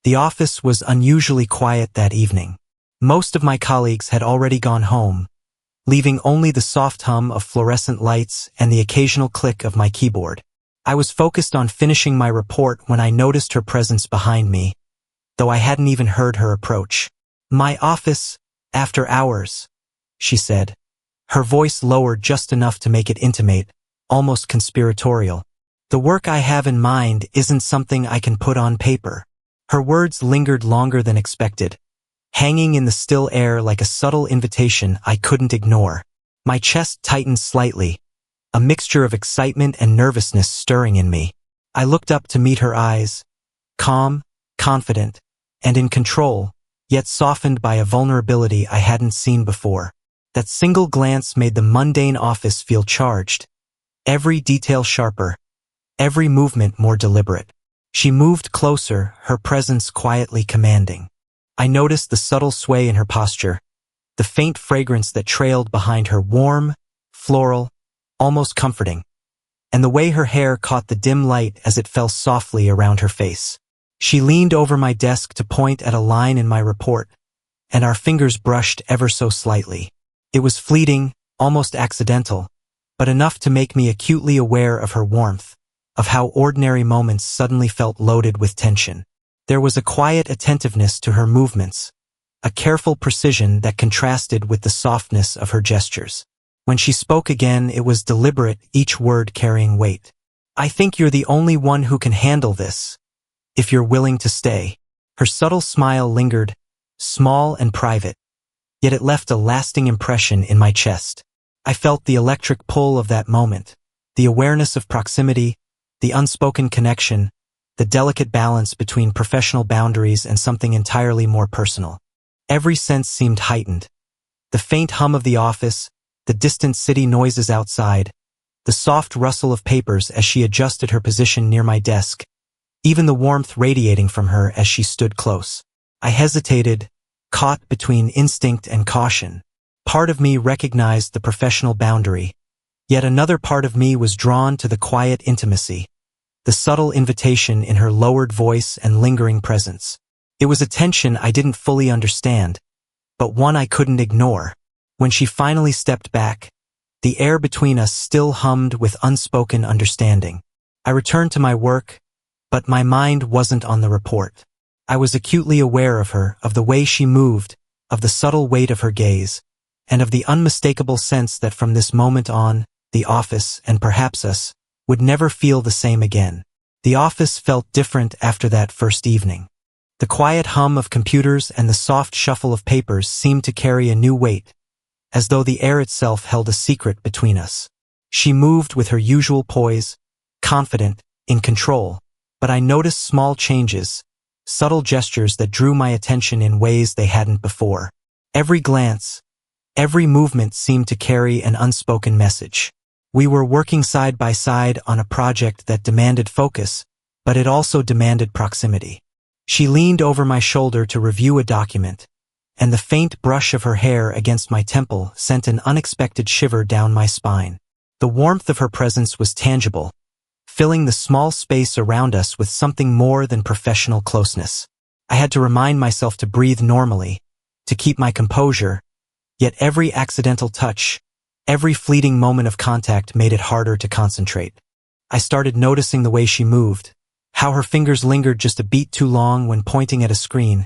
The office was unusually quiet that evening. Most of my colleagues had already gone home, leaving only the soft hum of fluorescent lights and the occasional click of my keyboard. I was focused on finishing my report when I noticed her presence behind me, though I hadn't even heard her approach. "My office, after hours," she said. Her voice lowered just enough to make it intimate, almost conspiratorial. "The work I have in mind isn't something I can put on paper." Her words lingered longer than expected, hanging in the still air like a subtle invitation I couldn't ignore. My chest tightened slightly, a mixture of excitement and nervousness stirring in me. I looked up to meet her eyes, calm, confident, and in control, yet softened by a vulnerability I hadn't seen before. That single glance made the mundane office feel charged, every detail sharper, every movement more deliberate. She moved closer, her presence quietly commanding. I noticed the subtle sway in her posture, the faint fragrance that trailed behind her, warm, floral, almost comforting, and the way her hair caught the dim light as it fell softly around her face. She leaned over my desk to point at a line in my report, and our fingers brushed ever so slightly. It was fleeting, almost accidental, but enough to make me acutely aware of her warmth, of how ordinary moments suddenly felt loaded with tension. There was a quiet attentiveness to her movements, a careful precision that contrasted with the softness of her gestures. When she spoke again, it was deliberate, each word carrying weight. "I think you're the only one who can handle this, if you're willing to stay." Her subtle smile lingered, small and private, yet it left a lasting impression in my chest. I felt the electric pull of that moment, the awareness of proximity, the unspoken connection, the delicate balance between professional boundaries and something entirely more personal. Every sense seemed heightened. The faint hum of the office, the distant city noises outside, the soft rustle of papers as she adjusted her position near my desk, even the warmth radiating from her as she stood close. I hesitated, caught between instinct and caution. Part of me recognized the professional boundary, yet another part of me was drawn to the quiet intimacy, the subtle invitation in her lowered voice and lingering presence. It was a tension I didn't fully understand, but one I couldn't ignore. When she finally stepped back, the air between us still hummed with unspoken understanding. I returned to my work, but my mind wasn't on the report. I was acutely aware of her, of the way she moved, of the subtle weight of her gaze, and of the unmistakable sense that from this moment on, the office, and perhaps us, would never feel the same again. The office felt different after that first evening. The quiet hum of computers and the soft shuffle of papers seemed to carry a new weight, as though the air itself held a secret between us. She moved with her usual poise, confident, in control, but I noticed small changes, subtle gestures that drew my attention in ways they hadn't before. Every glance, every movement seemed to carry an unspoken message. We were working side by side on a project that demanded focus, but it also demanded proximity. She leaned over my shoulder to review a document, and the faint brush of her hair against my temple sent an unexpected shiver down my spine. The warmth of her presence was tangible, filling the small space around us with something more than professional closeness. I had to remind myself to breathe normally, to keep my composure, yet every accidental touch, every fleeting moment of contact made it harder to concentrate. I started noticing the way she moved, how her fingers lingered just a beat too long when pointing at a screen,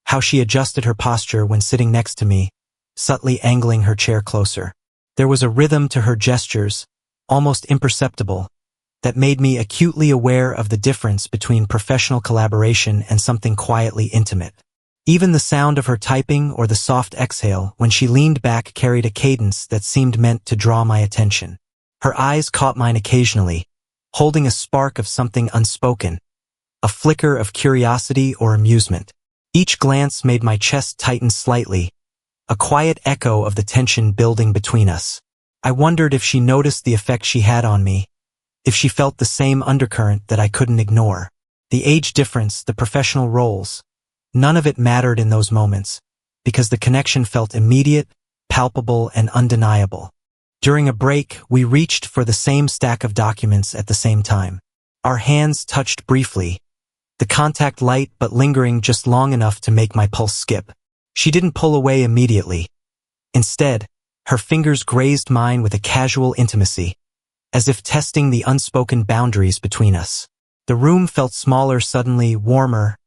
how she adjusted her posture when sitting next to me, subtly angling her chair closer. There was a rhythm to her gestures, almost imperceptible, that made me acutely aware of the difference between professional collaboration and something quietly intimate. Even the sound of her typing or the soft exhale when she leaned back carried a cadence that seemed meant to draw my attention. Her eyes caught mine occasionally, holding a spark of something unspoken, a flicker of curiosity or amusement. Each glance made my chest tighten slightly, a quiet echo of the tension building between us. I wondered if she noticed the effect she had on me, if she felt the same undercurrent that I couldn't ignore. The age difference, the professional roles, none of it mattered in those moments, because the connection felt immediate, palpable, and undeniable. During a break, we reached for the same stack of documents at the same time. Our hands touched briefly, the contact light but lingering just long enough to make my pulse skip. She didn't pull away immediately. Instead, her fingers grazed mine with a casual intimacy, as if testing the unspoken boundaries between us. The room felt smaller suddenly, warmer,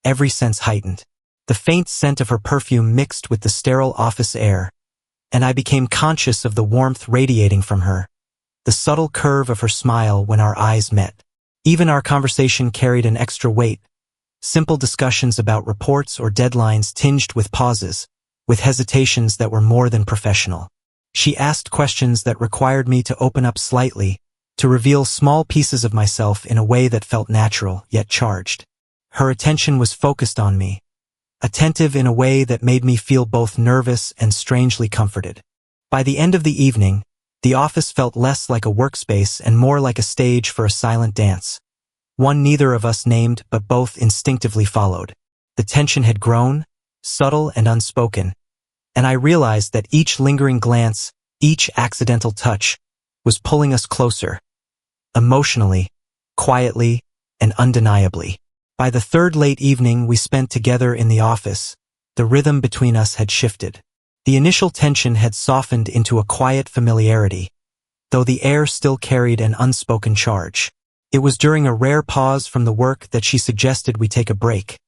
every sense heightened. The faint scent of her perfume mixed with the sterile office air, and I became conscious of the warmth radiating from her, the subtle curve of her smile when our eyes met. Even our conversation carried an extra weight, simple discussions about reports or deadlines tinged with pauses, with hesitations that were more than professional. She asked questions that required me to open up slightly, to reveal small pieces of myself in a way that felt natural, yet charged. Her attention was focused on me, attentive in a way that made me feel both nervous and strangely comforted. By the end of the evening, the office felt less like a workspace and more like a stage for a silent dance, one neither of us named but both instinctively followed. The tension had grown, subtle and unspoken, and I realized that each lingering glance, each accidental touch, was pulling us closer, emotionally, quietly, and undeniably. By the third late evening we spent together in the office, the rhythm between us had shifted. The initial tension had softened into a quiet familiarity, though the air still carried an unspoken charge. It was during a rare pause from the work that she suggested we take a break,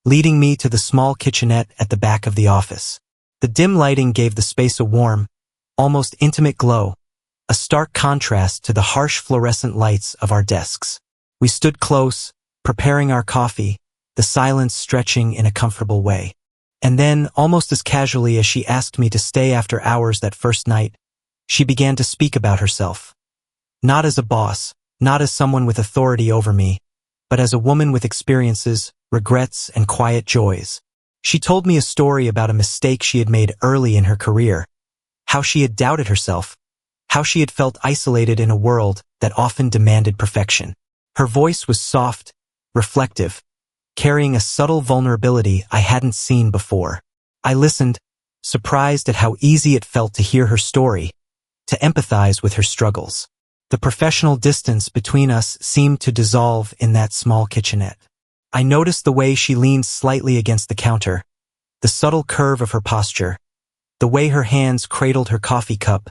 leading me to the small kitchenette at the back of the office. The dim lighting gave the space a warm, almost intimate glow, a stark contrast to the harsh fluorescent lights of our desks. We stood close, preparing our coffee, the silence stretching in a comfortable way. And then, almost as casually as she asked me to stay after hours that first night, she began to speak about herself. Not as a boss, not as someone with authority over me, but as a woman with experiences, regrets, and quiet joys. She told me a story about a mistake she had made early in her career, how she had doubted herself, how she had felt isolated in a world that often demanded perfection. Her voice was soft, reflective, carrying a subtle vulnerability I hadn't seen before. I listened, surprised at how easy it felt to hear her story, to empathize with her struggles. The professional distance between us seemed to dissolve in that small kitchenette. I noticed the way she leaned slightly against the counter, the subtle curve of her posture, the way her hands cradled her coffee cup,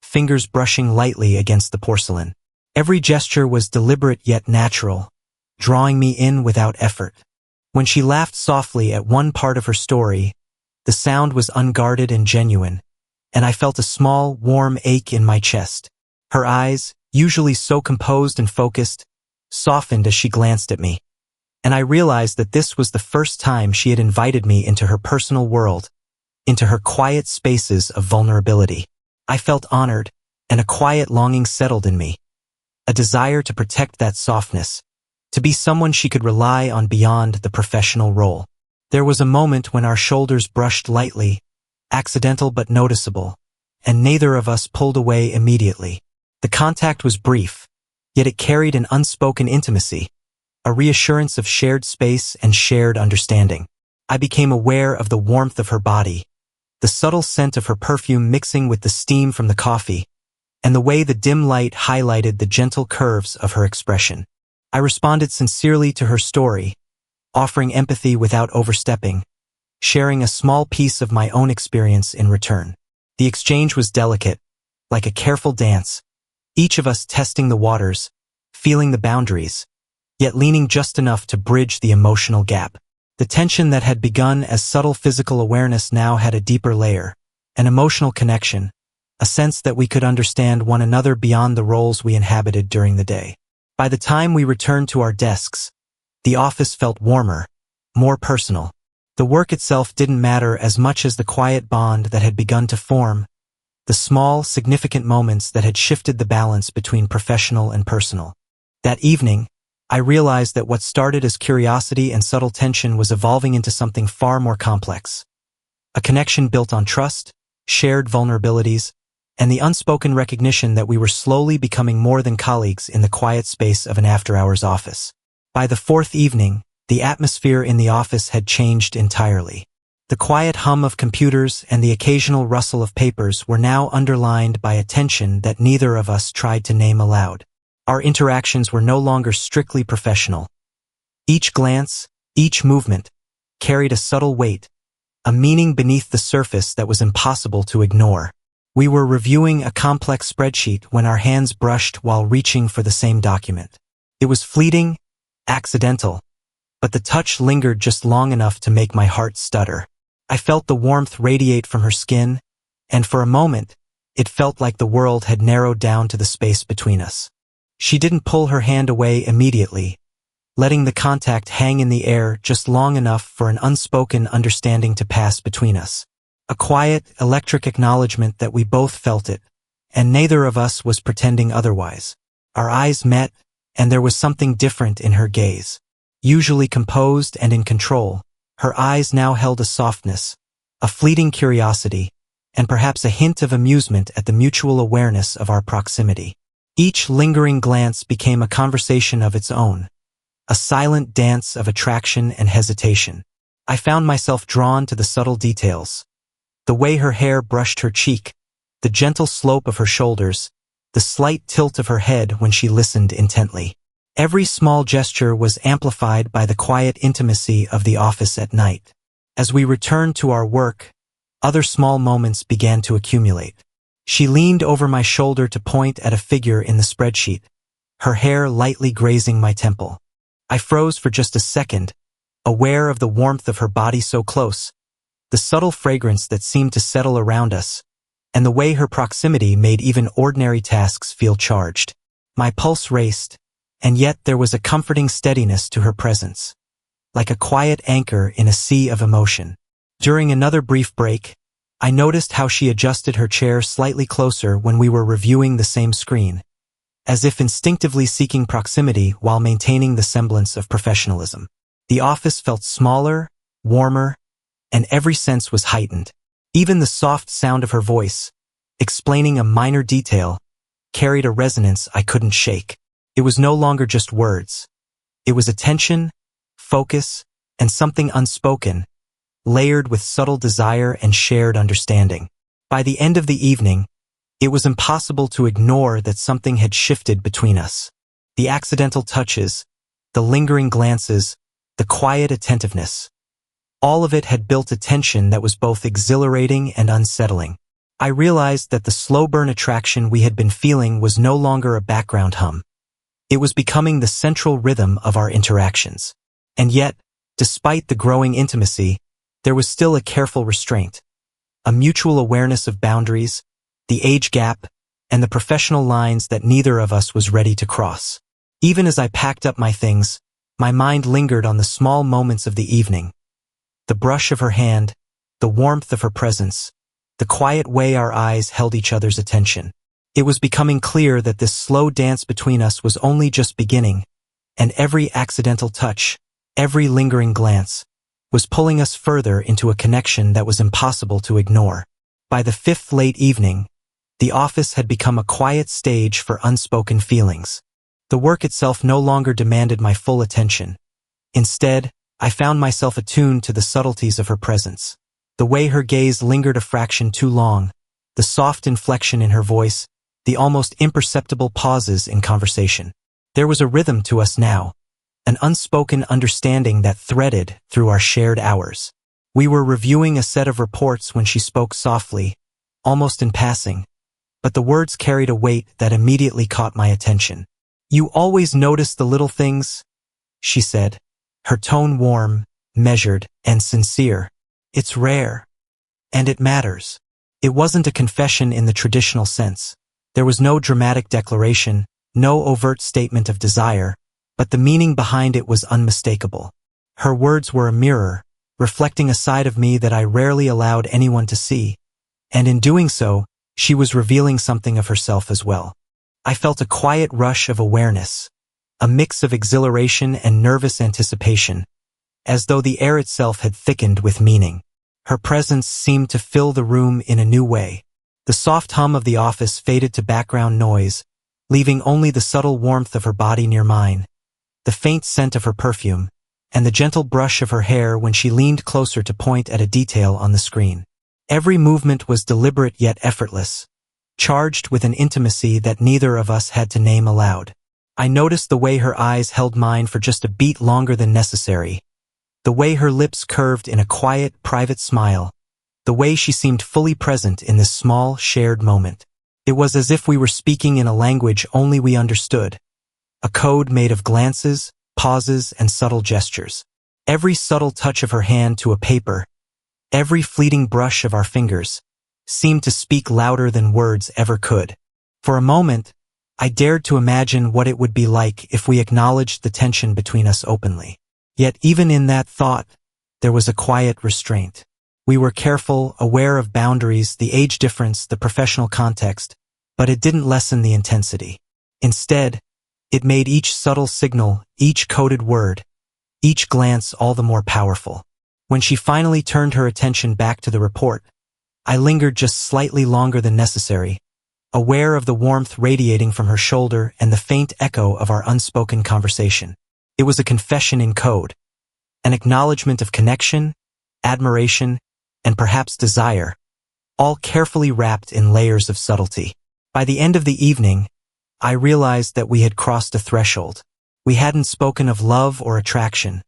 fingers brushing lightly against the porcelain. Every gesture was deliberate yet natural, drawing me in without effort. When she laughed softly at one part of her story, the sound was unguarded and genuine, and I felt a small, warm ache in my chest. Her eyes, usually so composed and focused, softened as she glanced at me, and I realized that this was the first time she had invited me into her personal world, into her quiet spaces of vulnerability. I felt honored, and a quiet longing settled in me, a desire to protect that softness, to be someone she could rely on beyond the professional role. There was a moment when our shoulders brushed lightly, accidental but noticeable, and neither of us pulled away immediately. The contact was brief, yet it carried an unspoken intimacy, a reassurance of shared space and shared understanding. I became aware of the warmth of her body, the subtle scent of her perfume mixing with the steam from the coffee, and the way the dim light highlighted the gentle curves of her expression. I responded sincerely to her story, offering empathy without overstepping, sharing a small piece of my own experience in return. The exchange was delicate, like a careful dance, each of us testing the waters, feeling the boundaries, yet leaning just enough to bridge the emotional gap. The tension that had begun as subtle physical awareness now had a deeper layer, an emotional connection, a sense that we could understand one another beyond the roles we inhabited during the day. By the time we returned to our desks, the office felt warmer, more personal. The work itself didn't matter as much as the quiet bond that had begun to form, the small, significant moments that had shifted the balance between professional and personal. That evening, I realized that what started as curiosity and subtle tension was evolving into something far more complex. A connection built on trust, shared vulnerabilities, and the unspoken recognition that we were slowly becoming more than colleagues in the quiet space of an after-hours office. By the fourth evening, the atmosphere in the office had changed entirely. The quiet hum of computers and the occasional rustle of papers were now underlined by a tension that neither of us tried to name aloud. Our interactions were no longer strictly professional. Each glance, each movement, carried a subtle weight, a meaning beneath the surface that was impossible to ignore. We were reviewing a complex spreadsheet when our hands brushed while reaching for the same document. It was fleeting, accidental, but the touch lingered just long enough to make my heart stutter. I felt the warmth radiate from her skin, and for a moment, it felt like the world had narrowed down to the space between us. She didn't pull her hand away immediately, letting the contact hang in the air just long enough for an unspoken understanding to pass between us. A quiet, electric acknowledgement that we both felt it, and neither of us was pretending otherwise. Our eyes met, and there was something different in her gaze. Usually composed and in control, her eyes now held a softness, a fleeting curiosity, and perhaps a hint of amusement at the mutual awareness of our proximity. Each lingering glance became a conversation of its own, a silent dance of attraction and hesitation. I found myself drawn to the subtle details. The way her hair brushed her cheek, the gentle slope of her shoulders, the slight tilt of her head when she listened intently. Every small gesture was amplified by the quiet intimacy of the office at night. As we returned to our work, other small moments began to accumulate. She leaned over my shoulder to point at a figure in the spreadsheet, her hair lightly grazing my temple. I froze for just a second, aware of the warmth of her body so close, the subtle fragrance that seemed to settle around us, and the way her proximity made even ordinary tasks feel charged. My pulse raced, and yet there was a comforting steadiness to her presence, like a quiet anchor in a sea of emotion. During another brief break, I noticed how she adjusted her chair slightly closer when we were reviewing the same screen, as if instinctively seeking proximity while maintaining the semblance of professionalism. The office felt smaller, warmer, and every sense was heightened. Even the soft sound of her voice, explaining a minor detail, carried a resonance I couldn't shake. It was no longer just words. It was attention, focus, and something unspoken, layered with subtle desire and shared understanding. By the end of the evening, it was impossible to ignore that something had shifted between us. The accidental touches, the lingering glances, the quiet attentiveness. All of it had built a tension that was both exhilarating and unsettling. I realized that the slow-burn attraction we had been feeling was no longer a background hum. It was becoming the central rhythm of our interactions. And yet, despite the growing intimacy, there was still a careful restraint, a mutual awareness of boundaries, the age gap, and the professional lines that neither of us was ready to cross. Even as I packed up my things, my mind lingered on the small moments of the evening. The brush of her hand, the warmth of her presence, the quiet way our eyes held each other's attention. It was becoming clear that this slow dance between us was only just beginning, and every accidental touch, every lingering glance, was pulling us further into a connection that was impossible to ignore. By the fifth late evening, the office had become a quiet stage for unspoken feelings. The work itself no longer demanded my full attention. Instead, I found myself attuned to the subtleties of her presence. The way her gaze lingered a fraction too long, the soft inflection in her voice, the almost imperceptible pauses in conversation. There was a rhythm to us now, an unspoken understanding that threaded through our shared hours. We were reviewing a set of reports when she spoke softly, almost in passing, but the words carried a weight that immediately caught my attention. "You always notice the little things," she said, her tone warm, measured, and sincere. "It's rare. And it matters." It wasn't a confession in the traditional sense. There was no dramatic declaration, no overt statement of desire, but the meaning behind it was unmistakable. Her words were a mirror, reflecting a side of me that I rarely allowed anyone to see, and in doing so, she was revealing something of herself as well. I felt a quiet rush of awareness, a mix of exhilaration and nervous anticipation, as though the air itself had thickened with meaning. Her presence seemed to fill the room in a new way. The soft hum of the office faded to background noise, leaving only the subtle warmth of her body near mine, the faint scent of her perfume, and the gentle brush of her hair when she leaned closer to point at a detail on the screen. Every movement was deliberate yet effortless, charged with an intimacy that neither of us had to name aloud. I noticed the way her eyes held mine for just a beat longer than necessary, the way her lips curved in a quiet, private smile, the way she seemed fully present in this small, shared moment. It was as if we were speaking in a language only we understood, a code made of glances, pauses, and subtle gestures. Every subtle touch of her hand to a paper, every fleeting brush of our fingers, seemed to speak louder than words ever could. For a moment, I dared to imagine what it would be like if we acknowledged the tension between us openly. Yet even in that thought, there was a quiet restraint. We were careful, aware of boundaries, the age difference, the professional context, but it didn't lessen the intensity. Instead, it made each subtle signal, each coded word, each glance all the more powerful. When she finally turned her attention back to the report, I lingered just slightly longer than necessary, aware of the warmth radiating from her shoulder and the faint echo of our unspoken conversation. It was a confession in code, an acknowledgement of connection, admiration, and perhaps desire, all carefully wrapped in layers of subtlety. By the end of the evening, I realized that we had crossed a threshold. We hadn't spoken of love or attraction,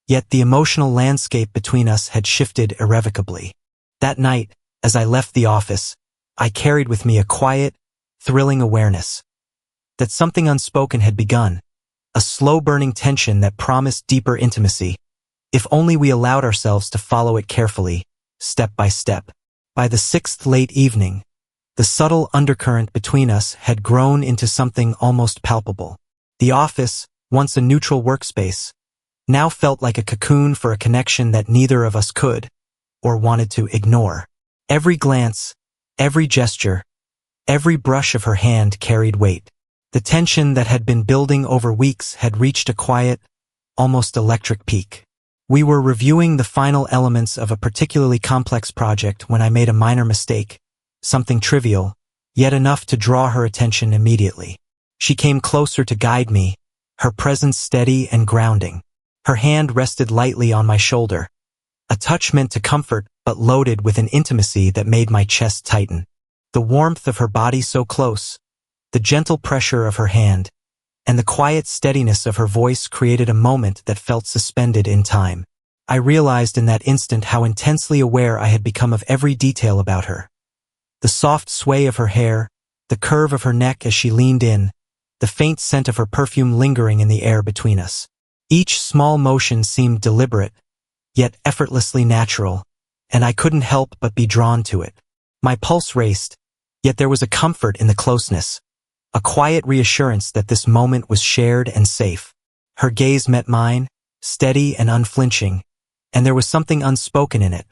yet the emotional landscape between us had shifted irrevocably. That night, as I left the office, I carried with me a quiet, thrilling awareness that something unspoken had begun, a slow-burning tension that promised deeper intimacy, if only we allowed ourselves to follow it carefully, step by step. By the sixth late evening, the subtle undercurrent between us had grown into something almost palpable. The office, once a neutral workspace, now felt like a cocoon for a connection that neither of us could, or wanted to, ignore. Every glance, every gesture, every brush of her hand carried weight. The tension that had been building over weeks had reached a quiet, almost electric peak. We were reviewing the final elements of a particularly complex project when I made a minor mistake, something trivial, yet enough to draw her attention immediately. She came closer to guide me, her presence steady and grounding. Her hand rested lightly on my shoulder, a touch meant to comfort but loaded with an intimacy that made my chest tighten. The warmth of her body so close, the gentle pressure of her hand, and the quiet steadiness of her voice created a moment that felt suspended in time. I realized in that instant how intensely aware I had become of every detail about her. The soft sway of her hair, the curve of her neck as she leaned in, the faint scent of her perfume lingering in the air between us. Each small motion seemed deliberate, yet effortlessly natural, and I couldn't help but be drawn to it. My pulse raced, yet there was a comfort in the closeness, a quiet reassurance that this moment was shared and safe. Her gaze met mine, steady and unflinching, and there was something unspoken in it,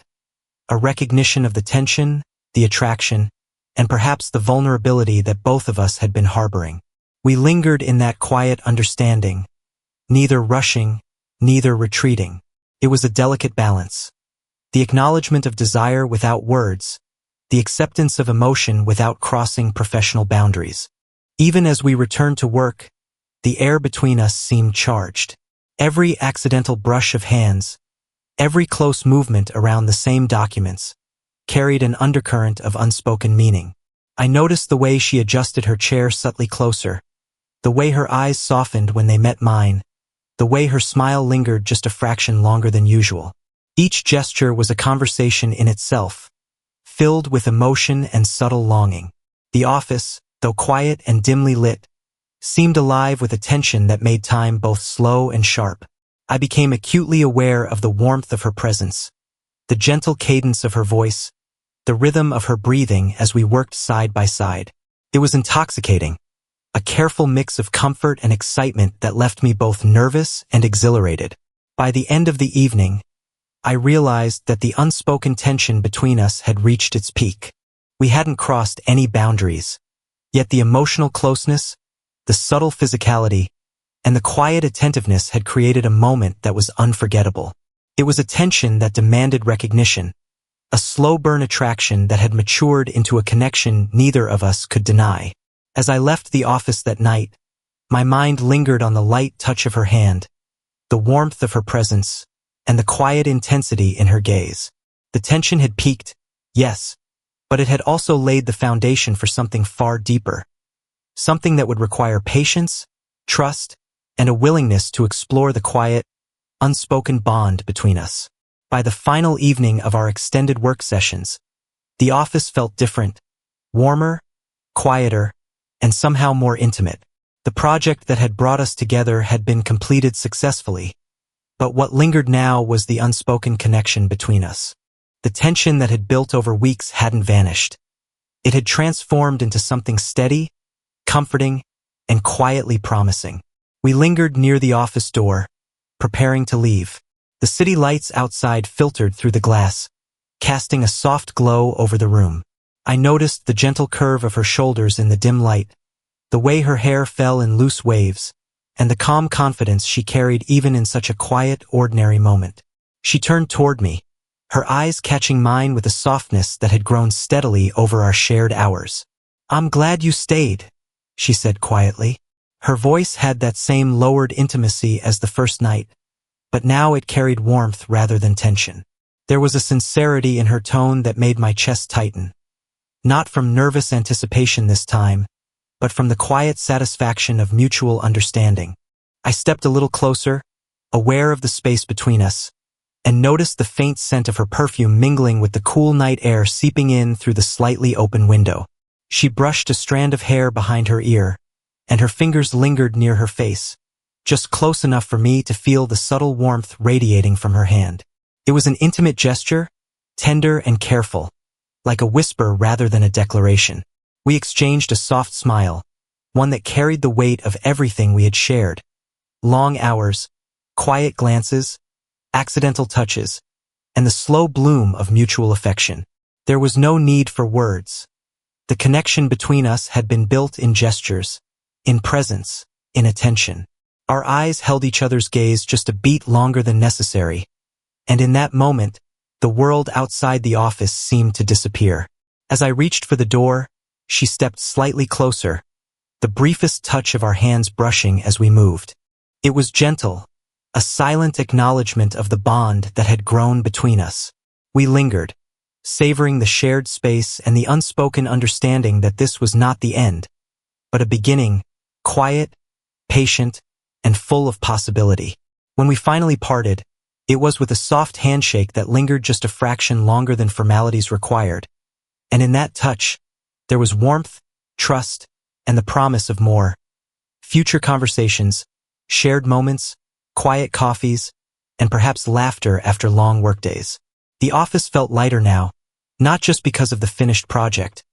a recognition of the tension, the attraction, and perhaps the vulnerability that both of us had been harboring. We lingered in that quiet understanding, neither rushing, neither retreating. It was a delicate balance. The acknowledgement of desire without words, the acceptance of emotion without crossing professional boundaries. Even as we returned to work, the air between us seemed charged. Every accidental brush of hands, every close movement around the same documents, carried an undercurrent of unspoken meaning. I noticed the way she adjusted her chair subtly closer, the way her eyes softened when they met mine, the way her smile lingered just a fraction longer than usual. Each gesture was a conversation in itself, filled with emotion and subtle longing. The office, though quiet and dimly lit, seemed alive with a tension that made time both slow and sharp. I became acutely aware of the warmth of her presence, the gentle cadence of her voice, the rhythm of her breathing as we worked side by side. It was intoxicating, a careful mix of comfort and excitement that left me both nervous and exhilarated. By the end of the evening, I realized that the unspoken tension between us had reached its peak. We hadn't crossed any boundaries, yet the emotional closeness, the subtle physicality, and the quiet attentiveness had created a moment that was unforgettable. It was a tension that demanded recognition, a slow-burn attraction that had matured into a connection neither of us could deny. As I left the office that night, my mind lingered on the light touch of her hand, the warmth of her presence, and the quiet intensity in her gaze. The tension had peaked, yes, but it had also laid the foundation for something far deeper, something that would require patience, trust, and a willingness to explore the quiet, unspoken bond between us. By the final evening of our extended work sessions, the office felt different, warmer, quieter, and somehow more intimate. The project that had brought us together had been completed successfully, but what lingered now was the unspoken connection between us. The tension that had built over weeks hadn't vanished. It had transformed into something steady, comforting, and quietly promising. We lingered near the office door, preparing to leave. The city lights outside filtered through the glass, casting a soft glow over the room. I noticed the gentle curve of her shoulders in the dim light, the way her hair fell in loose waves, and the calm confidence she carried even in such a quiet, ordinary moment. She turned toward me, her eyes catching mine with a softness that had grown steadily over our shared hours. "I'm glad you stayed," she said quietly. Her voice had that same lowered intimacy as the first night, but now it carried warmth rather than tension. There was a sincerity in her tone that made my chest tighten, not from nervous anticipation this time, but from the quiet satisfaction of mutual understanding. I stepped a little closer, aware of the space between us, and noticed the faint scent of her perfume mingling with the cool night air seeping in through the slightly open window. She brushed a strand of hair behind her ear, and her fingers lingered near her face, just close enough for me to feel the subtle warmth radiating from her hand. It was an intimate gesture, tender and careful, like a whisper rather than a declaration. We exchanged a soft smile, one that carried the weight of everything we had shared. Long hours, quiet glances, accidental touches, and the slow bloom of mutual affection. There was no need for words. The connection between us had been built in gestures, in presence, in attention. Our eyes held each other's gaze just a beat longer than necessary, and in that moment, the world outside the office seemed to disappear. As I reached for the door, she stepped slightly closer, the briefest touch of our hands brushing as we moved. It was gentle, a silent acknowledgement of the bond that had grown between us. We lingered, savoring the shared space and the unspoken understanding that this was not the end, but a beginning, quiet, patient, and full of possibility. When we finally parted, it was with a soft handshake that lingered just a fraction longer than formalities required, and in that touch, there was warmth, trust, and the promise of more. Future conversations, shared moments, quiet coffees, and perhaps laughter after long workdays. The office felt lighter now, not just because of the finished project,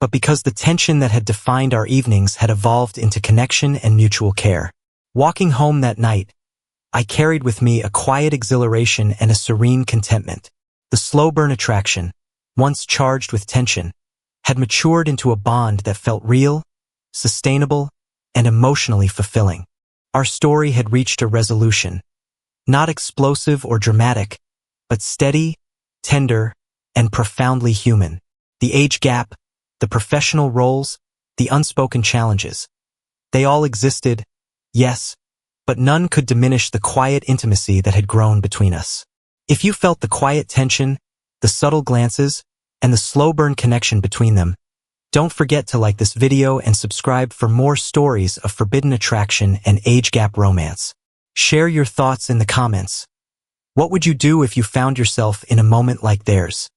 but because the tension that had defined our evenings had evolved into connection and mutual care. Walking home that night, I carried with me a quiet exhilaration and a serene contentment. The slow burn attraction, once charged with tension, had matured into a bond that felt real, sustainable, and emotionally fulfilling. Our story had reached a resolution, not explosive or dramatic, but steady, tender, and profoundly human. The age gap, the professional roles, the unspoken challenges. They all existed, yes, but none could diminish the quiet intimacy that had grown between us. If you felt the quiet tension, the subtle glances, and the slow burn connection between them, don't forget to like this video and subscribe for more stories of forbidden attraction and age gap romance. Share your thoughts in the comments. What would you do if you found yourself in a moment like theirs?